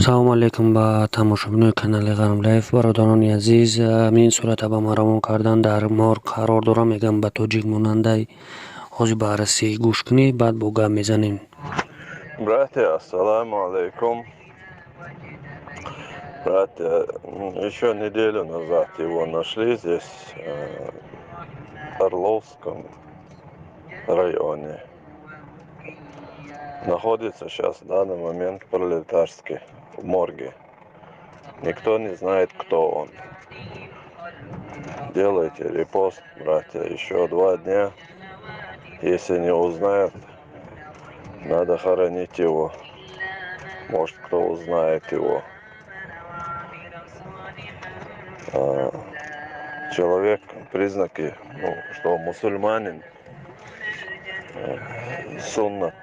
салому алейкум ба тамошобинони канали Гарм Лайф. Бародарони азиз, ин сурата ба ма равон кардан дар мор қарор дорам. Мегам ба тоҷик монандай ҳозир ба расӣ гӯш кунӣ, баъд бо гап мезанем. Братья, ассаламу алейкум. Братья, еще неделю назад его нашли здесь, в Орловском районе. Находится сейчас в данный момент в Пролетарске, в морге. Никто не знает, кто он. Делайте репост, братья, еще 2 дня. Если не узнают, надо хоронить его. Может, кто узнает его. Человек, признаки, что мусульманин, суннат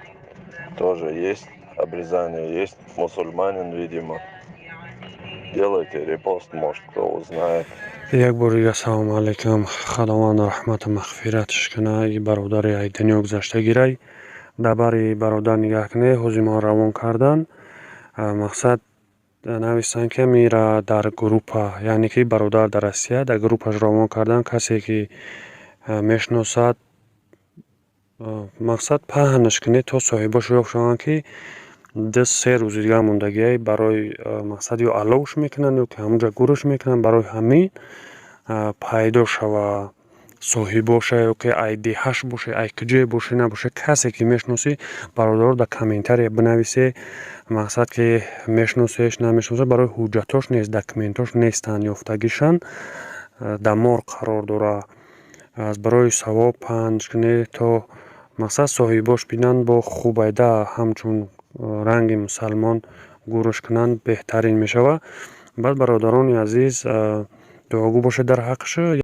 тоже есть, обрезание есть, мусульманин, видимо. Делайте репост, может, кто узнает. Як бор дига салому алейкум. Худованд раҳмату мағфираташ кунад. И бародари айдани гузаштагирай дар бари бародар нигаҳ кунед. Ҳозир мо равон кардан. Мақсад навистан ки мира дар группа, яъне ки бародар дар Россия дар группаш равон кардан. Касе ки мешиносад, мақсад паҳнаш кунед то соҳибаш ёфт шаванд ки 2-3 рӯзи дига мондагиай барои мақсад ё аловш мекунанд ё ки ҳамонҷа гӯраш мекунанд. Барои ҳамин пайдо шава соҳибоша ё ки айдиҳаш боше, ай куҷое боше набоше, касе ки мешиносӣ бародаро дар комментария бинависе. Мақсад ки мешиносеш намешиносеш барои ҳуҷҷатош нест, документош нестанд ёфтагишан, дар мор қарор дорад. Аз барои савоб паҳнш кунед то мақсад соҳибош бинанд бо хубайда ҳамчун ранги мусалмон гӯраш кунанд беҳтарин мешавад. Баъд бародарони азиз дуогӯ бошед дар ҳаққаша.